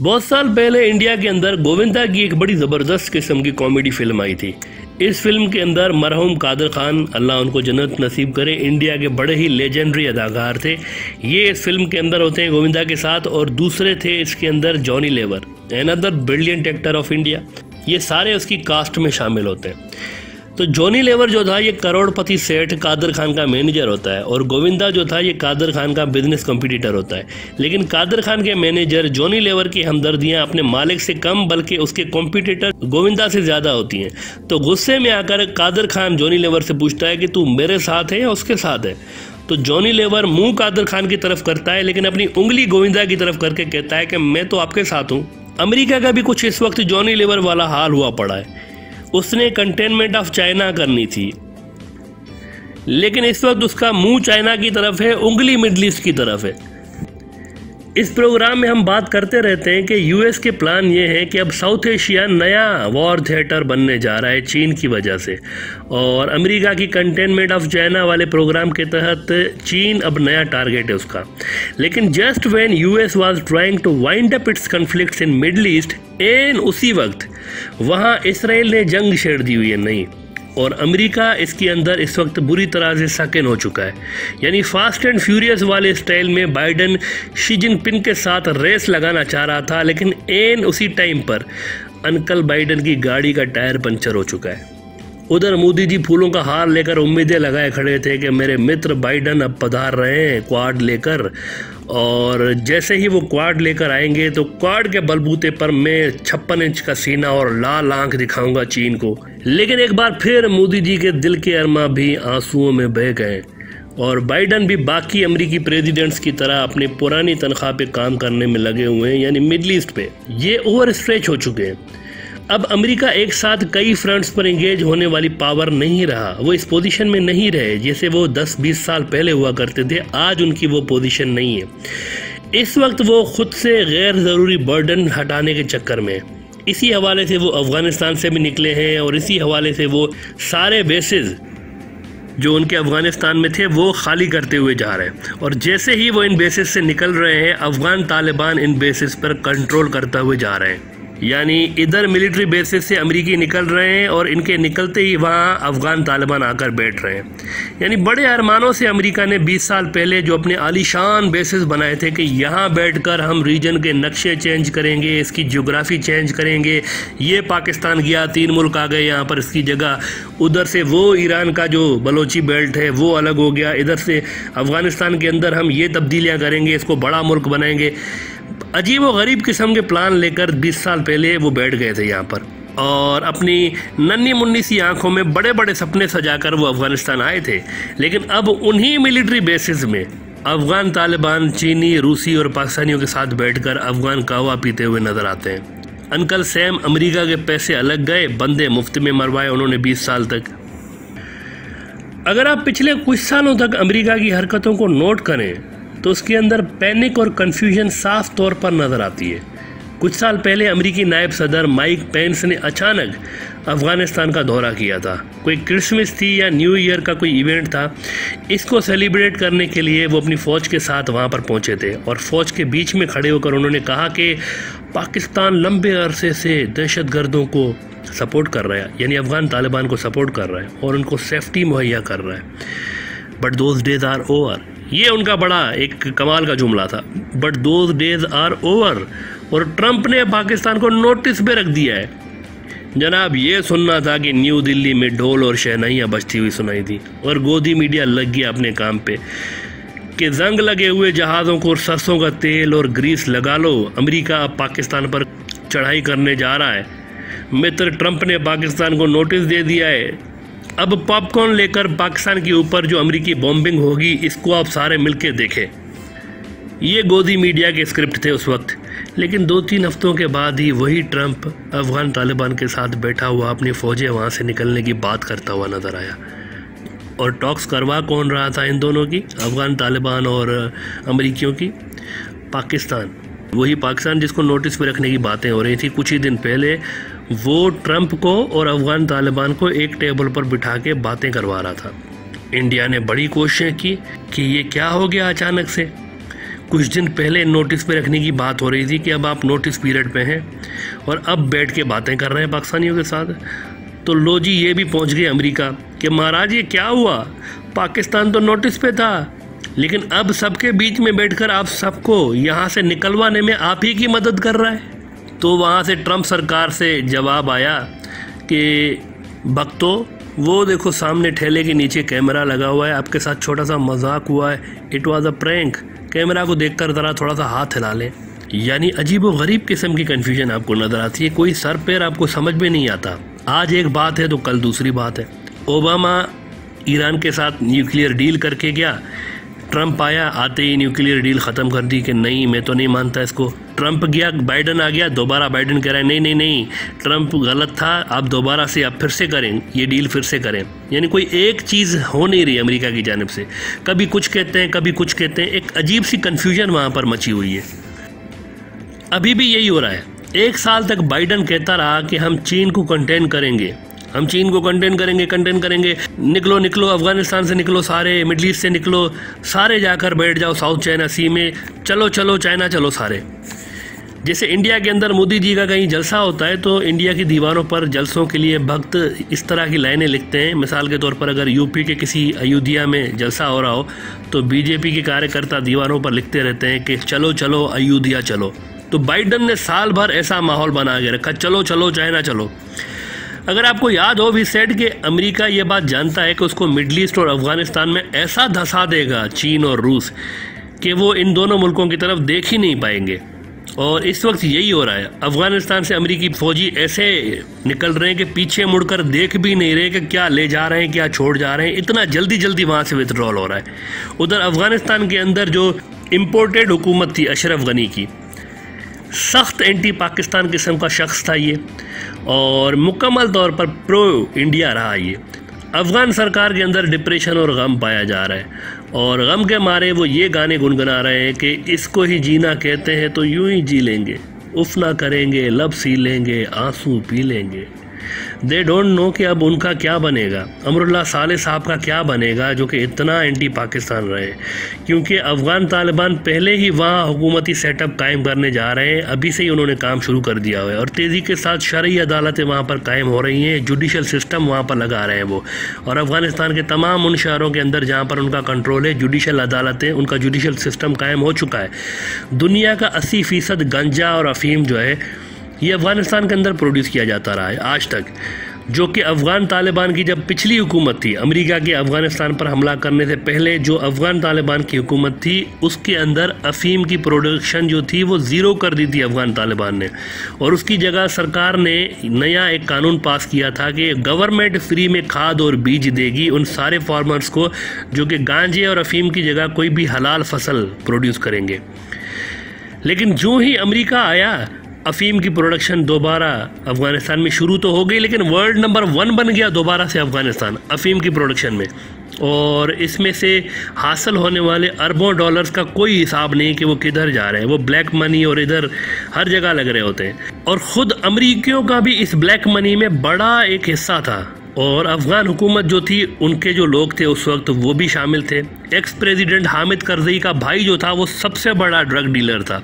बहुत साल पहले इंडिया के अंदर गोविंदा की एक बड़ी ज़बरदस्त किस्म की कॉमेडी फिल्म आई थी। इस फिल्म के अंदर मरहूम कादर खान, अल्लाह उनको जन्नत नसीब करे, इंडिया के बड़े ही लेजेंडरी अदाकार थे। ये इस फिल्म के अंदर होते हैं गोविंदा के साथ, और दूसरे थे इसके अंदर Johnny Lever, another brilliant actor of India. ये सारे उसकी कास्ट में शामिल होते हैं। तो जॉनी लेवर जो था ये करोड़पति सेठ कादर खान का मैनेजर होता है, और गोविंदा जो था ये कादर खान का बिजनेस कॉम्पिटिटर होता है। लेकिन कादर खान के मैनेजर जॉनी लेवर की हमदर्दियां अपने मालिक से कम बल्कि उसके कॉम्पिटिटर गोविंदा से ज़्यादा होती हैं। तो गुस्से में आकर कादर खान जॉनी लेवर से पूछता है कि तू मेरे साथ है या उसके साथ है। तो जॉनी लेवर मुंह कादर खान की तरफ करता है, लेकिन अपनी उंगली गोविंदा की तरफ करके कहता है कि मैं तो आपके साथ हूँ। अमेरिका का भी कुछ इस वक्त जॉनी लेवर वाला हाल हुआ पड़ा है। उसने कंटेनमेंट ऑफ चाइना करनी थी, लेकिन इस वक्त उसका मुंह चाइना की तरफ है, उंगली मिडल ईस्ट की तरफ है। इस प्रोग्राम में हम बात करते रहते हैं कि यूएस के प्लान ये है कि अब साउथ एशिया नया वॉर थिएटर बनने जा रहा है चीन की वजह से, और अमेरिका की कंटेनमेंट ऑफ चाइना वाले प्रोग्राम के तहत चीन अब नया टारगेट है उसका। लेकिन just when US was trying to wind up its conflicts in Middle East, and उसी वक्त वहाँ इसराइल ने जंग छेड़ दी हुई है नई, और अमेरिका इसके अंदर इस वक्त बुरी तरह से सकिन हो चुका है। यानी फास्ट एंड फ्यूरियस वाले स्टाइल में बाइडन शी जिनपिंग के साथ रेस लगाना चाह रहा था, लेकिन एन उसी टाइम पर अंकल बाइडन की गाड़ी का टायर पंचर हो चुका है। उधर मोदी जी फूलों का हार लेकर उम्मीदें लगाए खड़े थे कि मेरे मित्र बाइडन अब पधार रहे हैं क्वाड लेकर, और जैसे ही वो क्वाड लेकर आएंगे तो क्वाड के बलबूते पर मैं 56 इंच का सीना और लाल आंख दिखाऊंगा चीन को। लेकिन एक बार फिर मोदी जी के दिल के अरमा भी आंसुओं में बह गए, और बाइडन भी बाकी अमेरिकी प्रेसिडेंट्स की तरह अपनी पुरानी तनख्वाह पे काम करने में लगे हुए हैं, यानी मिडल ईस्ट पे। ये ओवर स्ट्रेच हो चुके हैं। अब अमेरिका एक साथ कई फ्रंट्स पर एंगेज होने वाली पावर नहीं रहा, वो इस पोजीशन में नहीं रहे जैसे वो 10-20 साल पहले हुआ करते थे। आज उनकी वो पोजीशन नहीं है। इस वक्त वो खुद से गैर ज़रूरी बर्डन हटाने के चक्कर में, इसी हवाले से वो अफ़गानिस्तान से भी निकले हैं, और इसी हवाले से वो सारे बेसिस जो उनके अफ़गानिस्तान में थे वो खाली करते हुए जा रहे हैं। और जैसे ही वो इन बेसिस से निकल रहे हैं, अफ़गान तालिबान इन बेसिस पर कंट्रोल करते हुए जा रहे हैं। यानी इधर मिलिट्री बेसिस से अमेरिकी निकल रहे हैं, और इनके निकलते ही वहाँ अफ़गान तालिबान आकर बैठ रहे हैं। यानी बड़े अरमानों से अमेरिका ने 20 साल पहले जो अपने आलीशान बेसिस बनाए थे कि यहाँ बैठकर हम रीजन के नक्शे चेंज करेंगे, इसकी ज्योग्राफी चेंज करेंगे, ये पाकिस्तान गया 3 मुल्क आ गए यहाँ पर इसकी जगह, उधर से वो ईरान का जो बलोची बेल्ट है वो अलग हो गया, इधर से अफ़गानिस्तान के अंदर हम ये तब्दीलियाँ करेंगे, इसको बड़ा मुल्क बनाएंगे। अजीब व गरीब किस्म के प्लान लेकर 20 साल पहले वो बैठ गए थे यहाँ पर, और अपनी नन्ही मुन्नी सी आंखों में बड़े बड़े सपने सजाकर वो अफ़गानिस्तान आए थे। लेकिन अब उन्हीं मिलिट्री बेसिस में अफ़गान तालिबान चीनी, रूसी और पाकिस्तानियों के साथ बैठकर अफ़गान कहवा पीते हुए नजर आते हैं। अंकल सैम अमेरिका के पैसे अलग गए, बंदे मुफ्त में मरवाए उन्होंने 20 साल तक। अगर आप पिछले कुछ सालों तक अमेरिका की हरकतों को नोट करें तो उसके अंदर पैनिक और कन्फ्यूजन साफ तौर पर नज़र आती है। कुछ साल पहले अमेरिकी नायब सदर माइक पेंस ने अचानक अफ़गानिस्तान का दौरा किया था। कोई क्रिसमस थी या न्यू ईयर का कोई इवेंट था, इसको सेलिब्रेट करने के लिए वो अपनी फ़ौज के साथ वहाँ पर पहुँचे थे, और फ़ौज के बीच में खड़े होकर उन्होंने कहा कि पाकिस्तान लंबे अरसे से दहशतगर्दों को सपोर्ट कर रहा है, यानी अफ़गान तालिबान को सपोर्ट कर रहा है और उनको सेफ्टी मुहैया कर रहा है। But those days are over. ये उनका बड़ा एक कमाल का जुमला था, but those days are over. और ट्रंप ने पाकिस्तान को नोटिस पे रख दिया है। जनाब, ये सुनना था कि न्यू दिल्ली में ढोल और शहनाइयाँ बजती हुई सुनाई थी, और गोदी मीडिया लग गया अपने काम पे कि जंग लगे हुए जहाज़ों को सरसों का तेल और ग्रीस लगा लो, अमेरिका अब पाकिस्तान पर चढ़ाई करने जा रहा है। मित्र ट्रंप ने पाकिस्तान को नोटिस दे दिया है, अब पॉपकॉर्न लेकर पाकिस्तान के ऊपर जो अमेरिकी बॉम्बिंग होगी इसको आप सारे मिलके देखें। ये गोदी मीडिया के स्क्रिप्ट थे उस वक्त। लेकिन 2-3 हफ्तों के बाद ही वही ट्रंप अफ़गान तालिबान के साथ बैठा हुआ अपनी फ़ौजें वहाँ से निकलने की बात करता हुआ नज़र आया। और टॉक्स करवा कौन रहा था इन दोनों की, अफ़गान तालिबान और अमेरिकियों की? पाकिस्तान। वही पाकिस्तान जिसको नोटिस पे रखने की बातें हो रही थी कुछ ही दिन पहले, वो ट्रंप को और अफ़गान तालिबान को एक टेबल पर बिठा के बातें करवा रहा था। इंडिया ने बड़ी कोशिशें की कि ये क्या हो गया अचानक से। कुछ दिन पहले नोटिस पे रखने की बात हो रही थी कि अब आप नोटिस पीरियड पे हैं और अब बैठ के बातें कर रहे हैं पाकिस्तानियों के साथ। तो लो जी, ये भी पहुंच गए अमेरिका कि महाराज ये क्या हुआ, पाकिस्तान तो नोटिस पे था, लेकिन अब सबके बीच में बैठकर आप सबको यहाँ से निकलवाने में आप ही की मदद कर रहा है। तो वहाँ से ट्रंप सरकार से जवाब आया कि भक्तों, वो देखो सामने ठेले के नीचे कैमरा लगा हुआ है, आपके साथ छोटा सा मजाक हुआ है, it was a prank, camera को देखकर ज़रा थोड़ा सा हाथ हिला लें। यानी अजीब व गरीब किस्म की कन्फ्यूजन आपको नज़र आती है, कोई सर पैर आपको समझ में नहीं आता। आज एक बात है तो कल दूसरी बात है। ओबामा ईरान के साथ न्यूक्लियर डील करके गया, ट्रंप आया, आते ही न्यूक्लियर डील ख़त्म कर दी कि नहीं मैं तो नहीं मानता इसको। ट्रंप गया, बाइडन आ गया, दोबारा बाइडन कह रहा है नहीं नहीं नहीं, ट्रंप गलत था, आप दोबारा से आप फिर से करें, ये डील फिर से करें। यानी कोई एक चीज़ हो नहीं रही अमेरिका की जानिब से, कभी कुछ कहते हैं कभी कुछ कहते हैं, एक अजीब सी कन्फ्यूजन वहाँ पर मची हुई है। अभी भी यही हो रहा है। एक साल तक बाइडन कहता रहा कि हम चीन को कंटेन करेंगे, हम चीन को कंटेन करेंगे, निकलो निकलो अफगानिस्तान से निकलो, सारे मिडल ईस्ट से निकलो, सारे जाकर बैठ जाओ साउथ चाइना सी में, चलो चलो चाइना चलो सारे। जैसे इंडिया के अंदर मोदी जी का कहीं जलसा होता है तो इंडिया की दीवारों पर जलसों के लिए भक्त इस तरह की लाइनें लिखते हैं। मिसाल के तौर पर अगर यूपी के किसी अयोध्या में जलसा हो रहा हो तो बीजेपी के कार्यकर्ता दीवारों पर लिखते रहते हैं कि चलो चलो अयोध्या चलो। तो बाइडन ने साल भर ऐसा माहौल बना के रखा, चलो चलो चाइना चलो। अगर आपको याद हो, वी सेड कि अमेरिका ये बात जानता है कि उसको मिडल ईस्ट और अफगानिस्तान में ऐसा धंसा देगा चीन और रूस कि वो इन दोनों मुल्कों की तरफ देख ही नहीं पाएंगे। और इस वक्त यही हो रहा है। अफगानिस्तान से अमेरिकी फौजी ऐसे निकल रहे हैं कि पीछे मुड़कर देख भी नहीं रहे कि क्या ले जा रहे हैं क्या छोड़ जा रहे हैं, इतना जल्दी जल्दी वहाँ से विथड्रॉल हो रहा है। उधर अफगानिस्तान के अंदर जो इम्पोर्टेड हुकूमत थी अशरफ गनी की, सख्त एंटी पाकिस्तान किस्म का शख्स था ये, और मुकम्मल तौर पर प्रो इंडिया रहा ये। अफ़गान सरकार के अंदर डिप्रेशन और गम पाया जा रहा है, और गम के मारे वो ये गाने गुनगुना रहे हैं कि इसको ही जीना कहते हैं तो यूं ही जी लेंगे, उफ ना करेंगे, लब सी लेंगे, आंसू पी लेंगे। दे डोंट नो कि अब उनका क्या बनेगा, अमरुल्लाह साले साहब का क्या बनेगा जो कि इतना एंटी पाकिस्तान रहे, क्योंकि अफ़गान तालिबान पहले ही वहाँ हुकूमती सेटअप कायम करने जा रहे हैं। अभी से ही उन्होंने काम शुरू कर दिया हुआ है और तेज़ी के साथ शरई अदालतें वहाँ पर कायम हो रही हैं, जुडिशल सिस्टम वहाँ पर लगा रहे हैं वो। और अफ़गानिस्तान के तमाम उन शहरों के अंदर जहाँ पर उनका कंट्रोल है, जुडिशल अदालतें, उनका जुडिशल सिस्टम कायम हो चुका है। दुनिया का 80% गंजा और अफ़ीम जो है ये अफ़गानिस्तान के अंदर प्रोड्यूस किया जाता रहा है आज तक, जो कि अफ़गान तालिबान की जब पिछली हुकूमत थी, अमेरिका के अफ़गानिस्तान पर हमला करने से पहले जो अफ़गान तालिबान की हुकूमत थी उसके अंदर अफ़ीम की प्रोडक्शन जो थी वो ज़ीरो कर दी थी अफ़गान तालिबान ने। और उसकी जगह सरकार ने नया एक कानून पास किया था कि गवर्नमेंट फ्री में खाद और बीज देगी उन सारे फार्मर्स को जो कि गांजे और अफ़ीम की जगह कोई भी हलाल फसल प्रोड्यूस करेंगे। लेकिन जो ही अमेरिका आया, अफ़ीम की प्रोडक्शन दोबारा अफ़गानिस्तान में शुरू तो हो गई, लेकिन वर्ल्ड नंबर 1 बन गया दोबारा से अफ़गानिस्तान अफ़ीम की प्रोडक्शन में। और इसमें से हासिल होने वाले अरबों डॉलर्स का कोई हिसाब नहीं कि वो किधर जा रहे हैं, वो ब्लैक मनी और इधर हर जगह लग रहे होते हैं। और ख़ुद अमरीकियों का भी इस ब्लैक मनी में बड़ा एक हिस्सा था, और अफ़गान हुकूमत जो थी उनके जो लोग थे उस वक्त वो भी शामिल थे। एक्स प्रेसिडेंट हामिद करज़ई का भाई जो था वो सबसे बड़ा ड्रग डीलर था।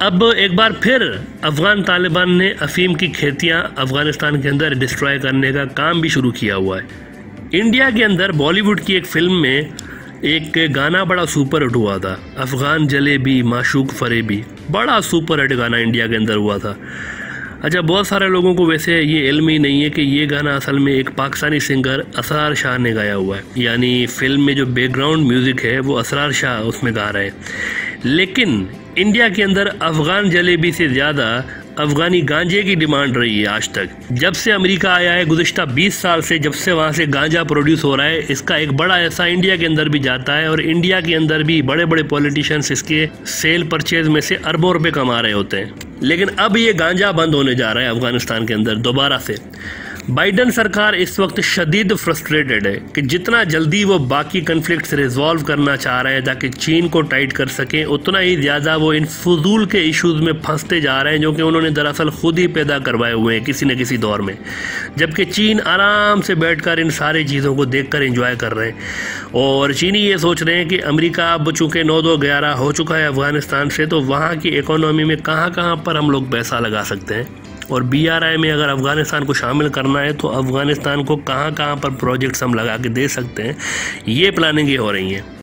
अब एक बार फिर अफ़गान तालिबान ने अफ़ीम की खेतियां अफ़गानिस्तान के अंदर डिस्ट्रॉय करने का काम भी शुरू किया हुआ है। इंडिया के अंदर बॉलीवुड की एक फ़िल्म में एक गाना बड़ा सुपर हिट हुआ था, अफ़गान जलेबी माशूक फरेबी, बड़ा सुपर हिट गाना इंडिया के अंदर हुआ था। अच्छा, बहुत सारे लोगों को वैसे ये इल्म ही नहीं है कि ये गाना असल में एक पाकिस्तानी सिंगर असरार शाह ने गाया हुआ है, यानी फ़िल्म में जो बैकग्राउंड म्यूज़िक है वो असरार शाह उसमें गा रहे हैं। लेकिन इंडिया के अंदर अफ़गान जलेबी से ज़्यादा अफ़गानी गांजे की डिमांड रही है आज तक। जब से अमेरिका आया है गुज़िश्ता 20 साल से, जब से वहाँ से गांजा प्रोड्यूस हो रहा है, इसका एक बड़ा ऐसा इंडिया के अंदर भी जाता है, और इंडिया के अंदर भी बड़े बड़े पॉलिटिशियंस इसके सेल परचेज में से अरबों रुपए कमा रहे होते हैं। लेकिन अब ये गांजा बंद होने जा रहा है अफ़गानिस्तान के अंदर दोबारा से। बाइडन सरकार इस वक्त शदीद फ्रस्ट्रेटेड है कि जितना जल्दी वो बाकी कन्फ्लिक्ट्स रिजॉल्व करना चाह रहे हैं ताकि चीन को टाइट कर सकें, उतना ही ज़्यादा वो इन फजूल के इश्यूज़ में फंसते जा रहे हैं जो कि उन्होंने दरअसल खुद ही पैदा करवाए हुए हैं किसी न किसी दौर में, जबकि चीन आराम से बैठकर इन सारी चीज़ों को देखकर एंजॉय कर रहे हैं। और चीनी ये सोच रहे हैं कि अमेरिका अब चूँकि 9-2-11 हो चुका है अफ़गानिस्तान से, तो वहाँ की इकोनॉमी में कहाँ कहाँ पर हम लोग पैसा लगा सकते हैं, और BRI में अगर अफ़गानिस्तान को शामिल करना है तो अफ़गानिस्तान को कहाँ कहाँ पर प्रोजेक्ट्स हम लगा के दे सकते हैं, ये प्लानिंग हो रही हैं।